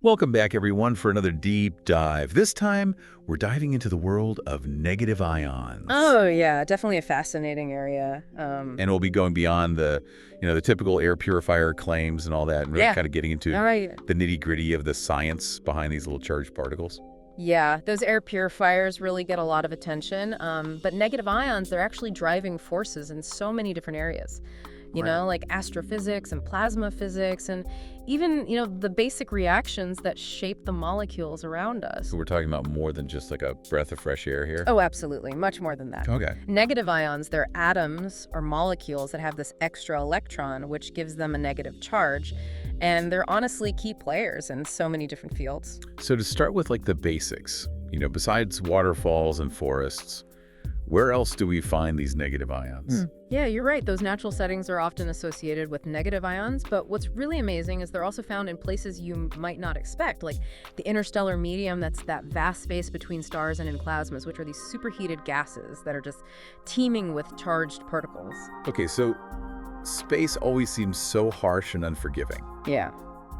Welcome back, everyone, for another deep dive. This time, we're diving into the world of negative ions. Oh, yeah, definitely a fascinating area. And we'll be going beyond the typical air purifier claims and all that, and really Yeah. kind of getting into All right. the nitty-gritty of the science behind these little charged particles. Yeah, those air purifiers really get a lot of attention. But negative ions, they're actually driving forces in so many different areas. Right. Like astrophysics and plasma physics, and even, the basic reactions that shape the molecules around us. So we're talking about more than just like a breath of fresh air here? Oh, absolutely. Much more than that. Okay. Negative ions, they're atoms or molecules that have this extra electron, which gives them a negative charge. And they're honestly key players in so many different fields. So to start with like the basics, besides waterfalls and forests, where else do we find these negative ions? Yeah, you're right. Those natural settings are often associated with negative ions, but what's really amazing is they're also found in places you might not expect, like the interstellar medium, that's that vast space between stars and in plasmas, which are these superheated gases that are just teeming with charged particles. Okay, so space always seems so harsh and unforgiving. Yeah.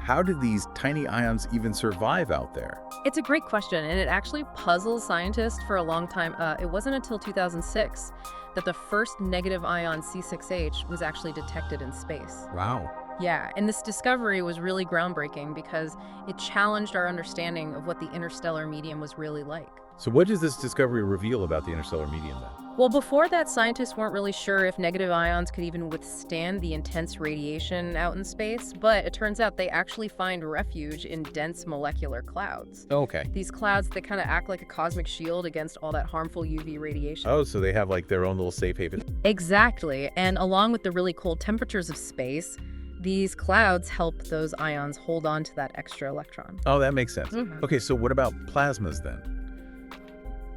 How do these tiny ions even survive out there? It's a great question, and it actually puzzles scientists for a long time. It wasn't until 2006 that the first negative ion C6H was actually detected in space. Wow. Yeah, and this discovery was really groundbreaking because it challenged our understanding of what the interstellar medium was really like. So what does this discovery reveal about the interstellar medium then? Well, before that, scientists weren't really sure if negative ions could even withstand the intense radiation out in space, but it turns out they actually find refuge in dense molecular clouds. Okay. These clouds, they kind of act like a cosmic shield against all that harmful UV radiation. Oh, so they have like their own little safe haven. Exactly, and along with the really cold temperatures of space, these clouds help those ions hold on to that extra electron. Oh, that makes sense. Mhm. Okay, so what about plasmas then?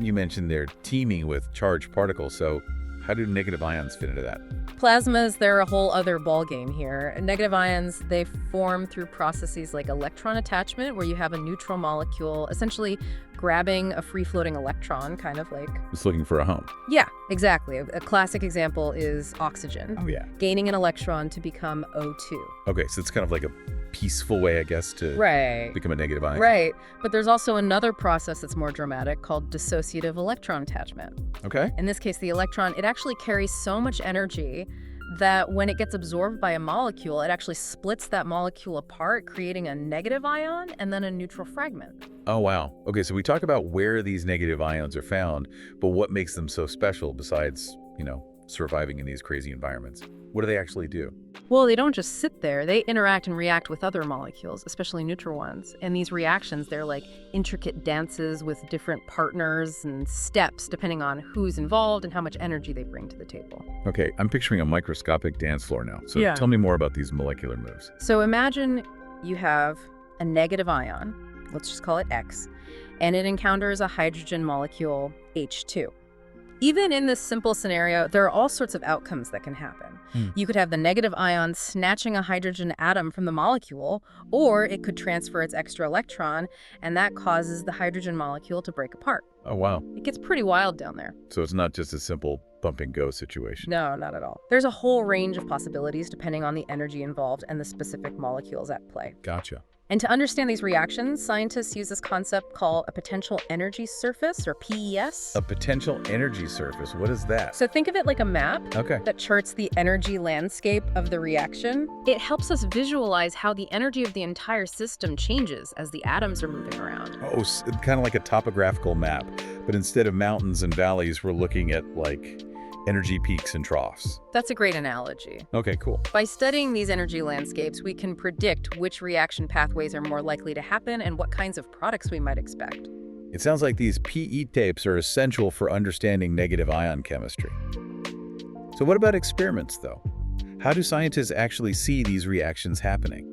You mentioned they're teeming with charged particles, so how do negative ions fit into that? Plasmas, they're a whole other ballgame here. Negative ions, they form through processes like electron attachment, where you have a neutral molecule essentially grabbing a free-floating electron, kind of like... It's looking for a home. Yeah, exactly. A classic example is oxygen, Oh, yeah. gaining an electron to become O2. Okay, so it's kind of like a peaceful way, I guess, to Right. become a negative ion. Right. But there's also another process that's more dramatic called dissociative electron attachment. Okay. In this case, the electron, it actually carries so much energy that when it gets absorbed by a molecule, it actually splits that molecule apart, creating a negative ion and then a neutral fragment. Oh, wow. Okay, so we talk about where these negative ions are found, but what makes them so special besides, surviving in these crazy environments? What do they actually do? Well, they don't just sit there. They interact and react with other molecules, especially neutral ones. And these reactions, they're like intricate dances with different partners and steps, depending on who's involved and how much energy they bring to the table. Okay, I'm picturing a microscopic dance floor now. So Yeah. tell me more about these molecular moves. So imagine you have a negative ion, let's just call it X, and it encounters a hydrogen molecule, H2. Even in this simple scenario, there are all sorts of outcomes that can happen. You could have the negative ion snatching a hydrogen atom from the molecule, or it could transfer its extra electron, and that causes the hydrogen molecule to break apart. Oh, wow. It gets pretty wild down there. So it's not just a simple bump and go situation. No, not at all. There's a whole range of possibilities depending on the energy involved and the specific molecules at play. Gotcha. And to understand these reactions, scientists use this concept called a potential energy surface, or PES. A potential energy surface. What is that? So think of it like a map Okay. that charts the energy landscape of the reaction. It helps us visualize how the energy of the entire system changes as the atoms are moving around. Oh, kind of like a topographical map, but instead of mountains and valleys, we're looking at like energy peaks and troughs. That's a great analogy. Okay, cool. By studying these energy landscapes, we can predict which reaction pathways are more likely to happen and what kinds of products we might expect. It sounds like these PE tapes are essential for understanding negative ion chemistry. So what about experiments, though? How do scientists actually see these reactions happening?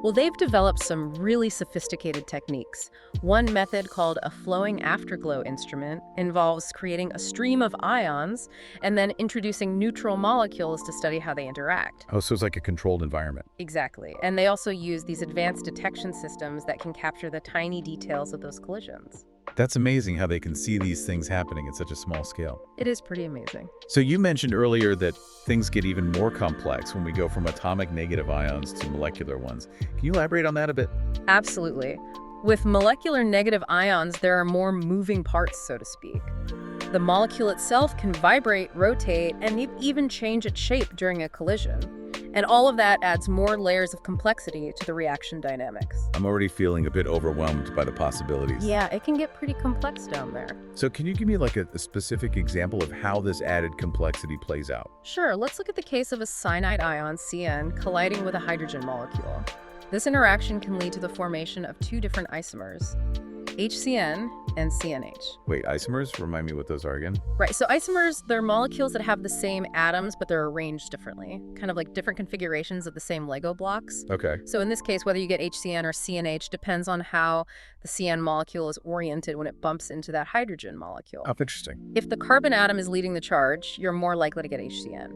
Well, they've developed some really sophisticated techniques. One method, called a flowing afterglow instrument, involves creating a stream of ions and then introducing neutral molecules to study how they interact. Oh, so it's like a controlled environment. Exactly. And they also use these advanced detection systems that can capture the tiny details of those collisions. That's amazing how they can see these things happening at such a small scale. It is pretty amazing. So you mentioned earlier that things get even more complex when we go from atomic negative ions to molecular ones. Can you elaborate on that a bit? Absolutely. With molecular negative ions, there are more moving parts, so to speak. The molecule itself can vibrate, rotate, and even change its shape during a collision. And all of that adds more layers of complexity to the reaction dynamics. I'm already feeling a bit overwhelmed by the possibilities. Yeah, it can get pretty complex down there. So can you give me like a specific example of how this added complexity plays out? Sure, let's look at the case of a cyanide ion, CN, colliding with a hydrogen molecule. This interaction can lead to the formation of two different isomers, HCN and CNH. Wait, isomers? Remind me what those are again. Right, so isomers, they're molecules that have the same atoms, but they're arranged differently, kind of like different configurations of the same Lego blocks. Okay. So in this case, whether you get HCN or CNH depends on how the CN molecule is oriented when it bumps into that hydrogen molecule. Oh, interesting. If the carbon atom is leading the charge, you're more likely to get HCN.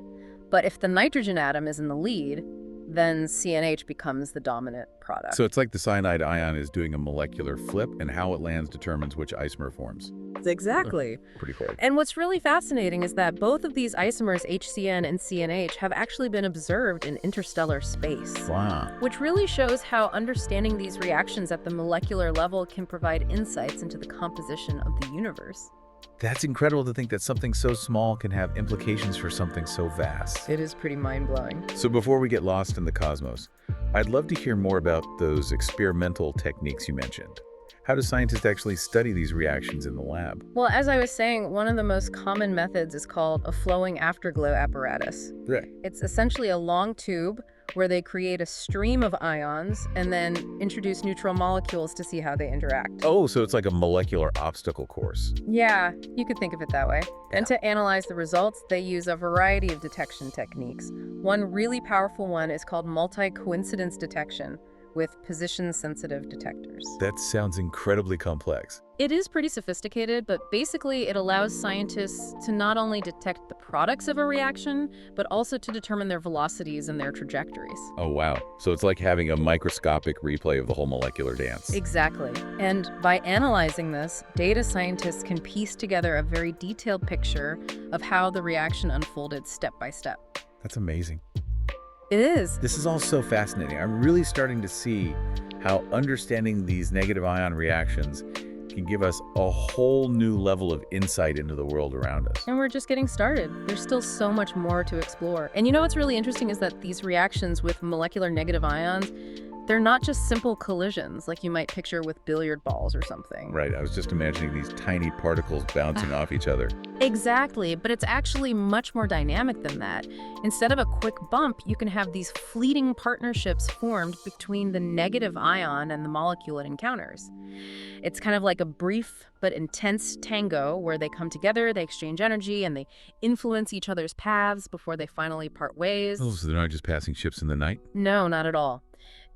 But if the nitrogen atom is in the lead, then CNH becomes the dominant product. So it's like the cyanide ion is doing a molecular flip, and how it lands determines which isomer forms. Exactly. Pretty cool. And what's really fascinating is that both of these isomers, HCN and CNH, have actually been observed in interstellar space. Wow. Which really shows how understanding these reactions at the molecular level can provide insights into the composition of the universe. That's incredible to think that something so small can have implications for something so vast. It is pretty mind-blowing. So before we get lost in the cosmos, I'd love to hear more about those experimental techniques you mentioned. How do scientists actually study these reactions in the lab? Well, as I was saying, one of the most common methods is called a flowing afterglow apparatus. Right. It's essentially a long tube where they create a stream of ions and then introduce neutral molecules to see how they interact. Oh, so it's like a molecular obstacle course. Yeah, you could think of it that way. And to analyze the results, they use a variety of detection techniques. One really powerful one is called multi-coincidence detection with position-sensitive detectors. That sounds incredibly complex. It is pretty sophisticated, but basically it allows scientists to not only detect the products of a reaction, but also to determine their velocities and their trajectories. Oh, wow. So it's like having a microscopic replay of the whole molecular dance. Exactly. And by analyzing this, data scientists can piece together a very detailed picture of how the reaction unfolded step by step. That's amazing. It is. This is all so fascinating. I'm really starting to see how understanding these negative ion reactions can give us a whole new level of insight into the world around us. And we're just getting started. There's still so much more to explore. And you know what's really interesting is that these reactions with molecular negative ions, they're not just simple collisions like you might picture with billiard balls or something. Right, I was just imagining these tiny particles bouncing off each other. Exactly, but it's actually much more dynamic than that. Instead of a quick bump, you can have these fleeting partnerships formed between the negative ion and the molecule it encounters. It's kind of like a brief but intense tango where they come together, they exchange energy, and they influence each other's paths before they finally part ways. Oh, so they're not just passing ships in the night? No, not at all.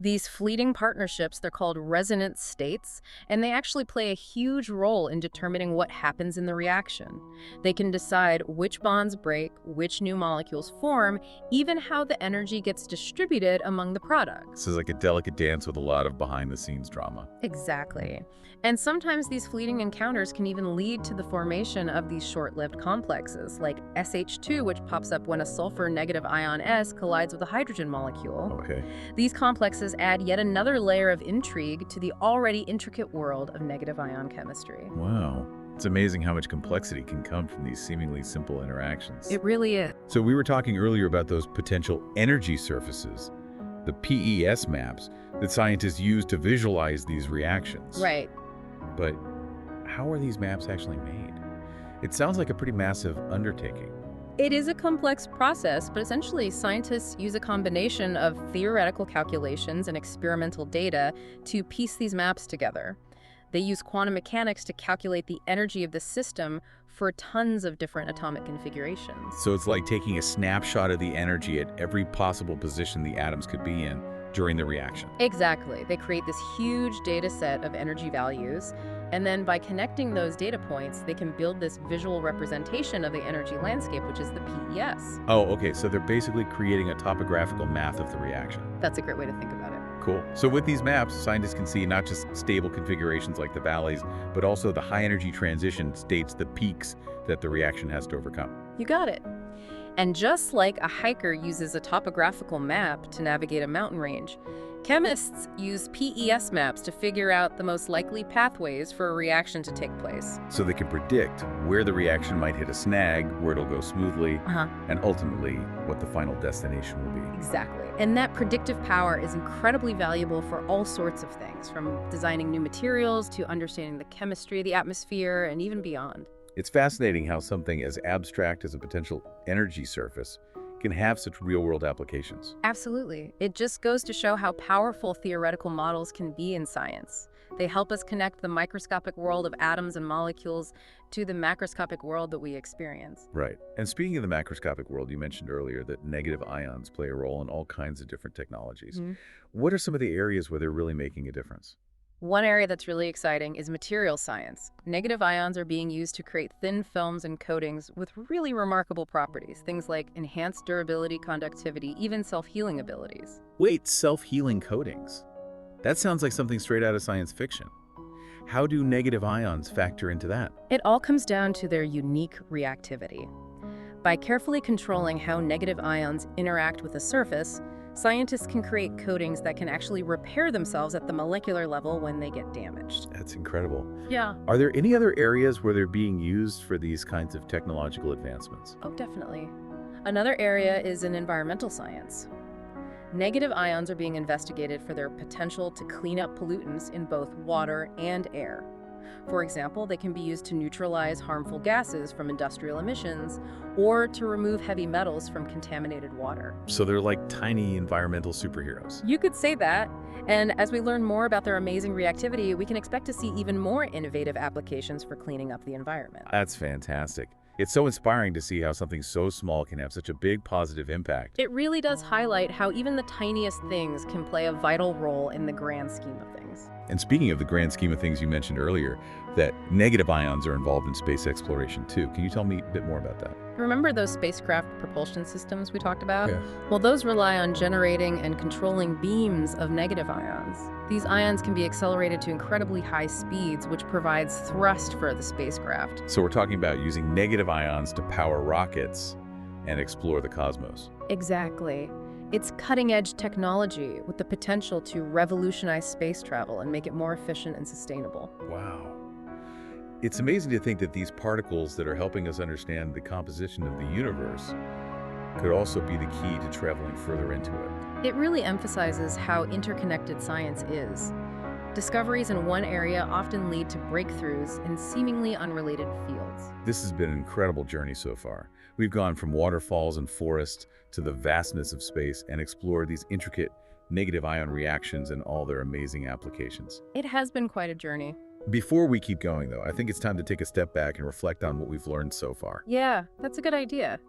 These fleeting partnerships, they're called resonance states, and they actually play a huge role in determining what happens in the reaction. They can decide which bonds break, which new molecules form, even how the energy gets distributed among the products. This is like a delicate dance with a lot of behind-the-scenes drama. Exactly. And sometimes these fleeting encounters can even lead to the formation of these short-lived complexes, like SH2, which pops up when a sulfur negative ion S collides with a hydrogen molecule. Okay. These complexes add yet another layer of intrigue to the already intricate world of negative ion chemistry. Wow. It's amazing how much complexity can come from these seemingly simple interactions. It really is. So we were talking earlier about those potential energy surfaces, the PES maps, that scientists use to visualize these reactions. Right. But how are these maps actually made? It sounds like a pretty massive undertaking. It is a complex process, but essentially scientists use a combination of theoretical calculations and experimental data to piece these maps together. They use quantum mechanics to calculate the energy of the system for tons of different atomic configurations. So it's like taking a snapshot of the energy at every possible position the atoms could be in during the reaction. Exactly. They create this huge data set of energy values, and then by connecting those data points, they can build this visual representation of the energy landscape, which is the PES. Oh, okay, so they're basically creating a topographical map of the reaction. That's a great way to think about it. Cool. So with these maps, scientists can see not just stable configurations like the valleys, but also the high-energy transition states, the peaks that the reaction has to overcome. You got it. And just like a hiker uses a topographical map to navigate a mountain range, chemists use PES maps to figure out the most likely pathways for a reaction to take place. So they can predict where the reaction might hit a snag, where it'll go smoothly, and ultimately what the final destination will be. Exactly. And that predictive power is incredibly valuable for all sorts of things, from designing new materials to understanding the chemistry of the atmosphere and even beyond. It's fascinating how something as abstract as a potential energy surface can have such real-world applications. Absolutely. It just goes to show how powerful theoretical models can be in science. They help us connect the microscopic world of atoms and molecules to the macroscopic world that we experience. Right. And speaking of the macroscopic world, you mentioned earlier that negative ions play a role in all kinds of different technologies. What are some of the areas where they're really making a difference? One area that's really exciting is material science. Negative ions are being used to create thin films and coatings with really remarkable properties, things like enhanced durability, conductivity, even self-healing abilities. Wait, self-healing coatings? That sounds like something straight out of science fiction. How do negative ions factor into that? It all comes down to their unique reactivity. By carefully controlling how negative ions interact with a surface, scientists can create coatings that can actually repair themselves at the molecular level when they get damaged. That's incredible. Yeah. Are there any other areas where they're being used for these kinds of technological advancements? Oh, definitely. Another area is in environmental science. Negative ions are being investigated for their potential to clean up pollutants in both water and air. For example, they can be used to neutralize harmful gases from industrial emissions or to remove heavy metals from contaminated water. So they're like tiny environmental superheroes. You could say that. And as we learn more about their amazing reactivity, we can expect to see even more innovative applications for cleaning up the environment. That's fantastic. It's so inspiring to see how something so small can have such a big positive impact. It really does highlight how even the tiniest things can play a vital role in the grand scheme of things. And speaking of the grand scheme of things you mentioned earlier, that negative ions are involved in space exploration too. Can you tell me a bit more about that? Remember those spacecraft propulsion systems we talked about? Yeah. Well, those rely on generating and controlling beams of negative ions. These ions can be accelerated to incredibly high speeds, which provides thrust for the spacecraft. So we're talking about using negative ions to power rockets and explore the cosmos. Exactly. It's cutting-edge technology with the potential to revolutionize space travel and make it more efficient and sustainable. Wow. It's amazing to think that these particles that are helping us understand the composition of the universe could also be the key to traveling further into it. It really emphasizes how interconnected science is. Discoveries in one area often lead to breakthroughs in seemingly unrelated fields. This has been an incredible journey so far. We've gone from waterfalls and forests to the vastness of space and explored these intricate negative ion reactions and all their amazing applications. It has been quite a journey. Before we keep going, though, I think it's time to take a step back and reflect on what we've learned so far. Yeah, that's a good idea.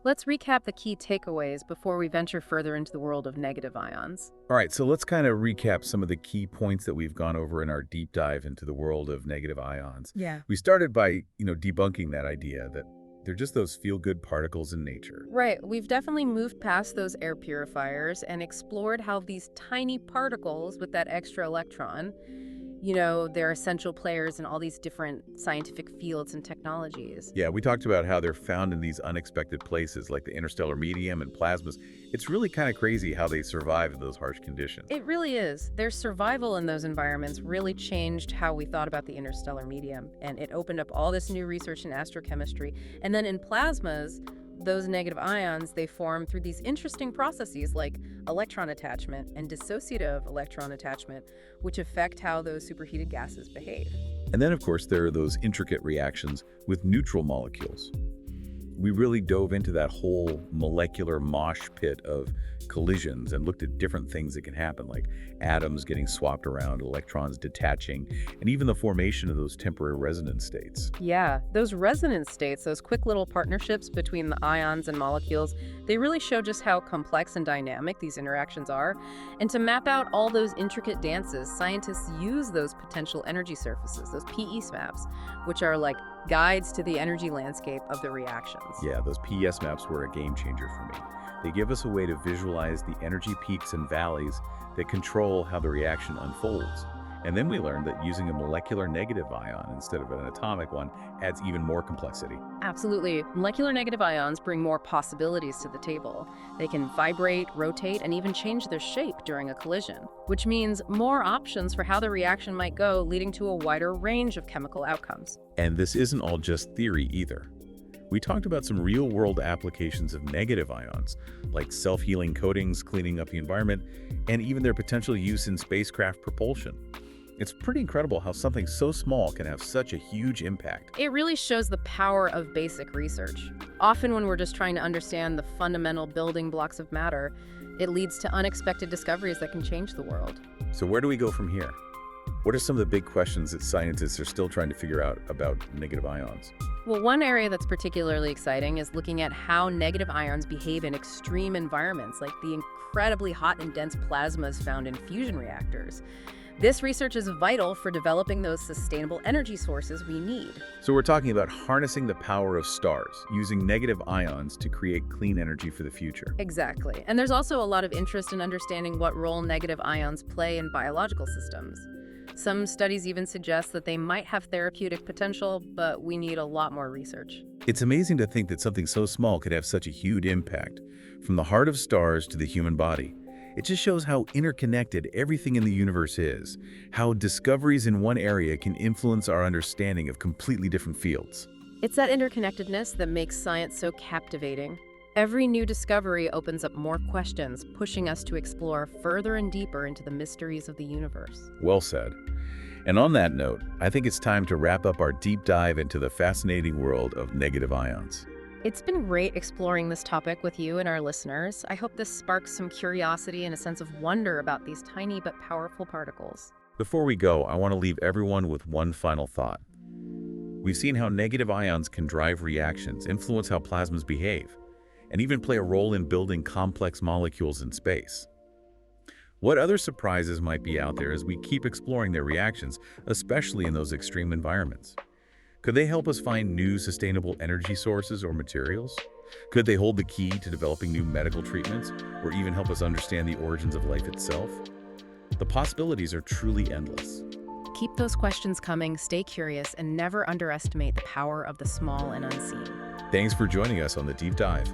Let's recap the key takeaways before we venture further into the world of negative ions. All right, so let's kind of recap some of the key points that we've gone over in our deep dive into the world of negative ions. Yeah. We started by, debunking that idea that they're just those feel-good particles in nature. Right. We've definitely moved past those air purifiers and explored how these tiny particles with that extra electron, they're essential players in all these different scientific fields and technologies. Yeah, we talked about how they're found in these unexpected places like the interstellar medium and plasmas. It's really kind of crazy how they survive in those harsh conditions. It really is. Their survival in those environments really changed how we thought about the interstellar medium, and it opened up all this new research in astrochemistry. And then in plasmas, those negative ions, they form through these interesting processes like electron attachment and dissociative electron attachment, which affect how those superheated gases behave. And then, of course, there are those intricate reactions with neutral molecules. We really dove into that whole molecular mosh pit of collisions and looked at different things that can happen, like atoms getting swapped around, electrons detaching, and even the formation of those temporary resonance states. Yeah, those resonance states, those quick little partnerships between the ions and molecules, they really show just how complex and dynamic these interactions are. And to map out all those intricate dances, scientists use those potential energy surfaces, those PES maps, which are like guides to the energy landscape of the reactions. Yeah, those PES maps were a game changer for me. They give us a way to visualize the energy peaks and valleys that control how the reaction unfolds. And then we learned that using a molecular negative ion instead of an atomic one adds even more complexity. Absolutely. Molecular negative ions bring more possibilities to the table. They can vibrate, rotate, and even change their shape during a collision, which means more options for how the reaction might go, leading to a wider range of chemical outcomes. And this isn't all just theory either. We talked about some real-world applications of negative ions, like self-healing coatings, cleaning up the environment, and even their potential use in spacecraft propulsion. It's pretty incredible how something so small can have such a huge impact. It really shows the power of basic research. Often when we're just trying to understand the fundamental building blocks of matter, it leads to unexpected discoveries that can change the world. So where do we go from here? What are some of the big questions that scientists are still trying to figure out about negative ions? Well, one area that's particularly exciting is looking at how negative ions behave in extreme environments, like the incredibly hot and dense plasmas found in fusion reactors. This research is vital for developing those sustainable energy sources we need. So we're talking about harnessing the power of stars, using negative ions to create clean energy for the future. Exactly. And there's also a lot of interest in understanding what role negative ions play in biological systems. Some studies even suggest that they might have therapeutic potential, but we need a lot more research. It's amazing to think that something so small could have such a huge impact, from the heart of stars to the human body. It just shows how interconnected everything in the universe is, how discoveries in one area can influence our understanding of completely different fields. It's that interconnectedness that makes science so captivating. Every new discovery opens up more questions, pushing us to explore further and deeper into the mysteries of the universe. Well said. And on that note, I think it's time to wrap up our deep dive into the fascinating world of negative ions. It's been great exploring this topic with you and our listeners. I hope this sparks some curiosity and a sense of wonder about these tiny but powerful particles. Before we go, I want to leave everyone with one final thought. We've seen how negative ions can drive reactions, influence how plasmas behave, and even play a role in building complex molecules in space. What other surprises might be out there as we keep exploring their reactions, especially in those extreme environments? Could they help us find new sustainable energy sources or materials? Could they hold the key to developing new medical treatments, or even help us understand the origins of life itself? The possibilities are truly endless. Keep those questions coming, stay curious, and never underestimate the power of the small and unseen. Thanks for joining us on the Deep Dive.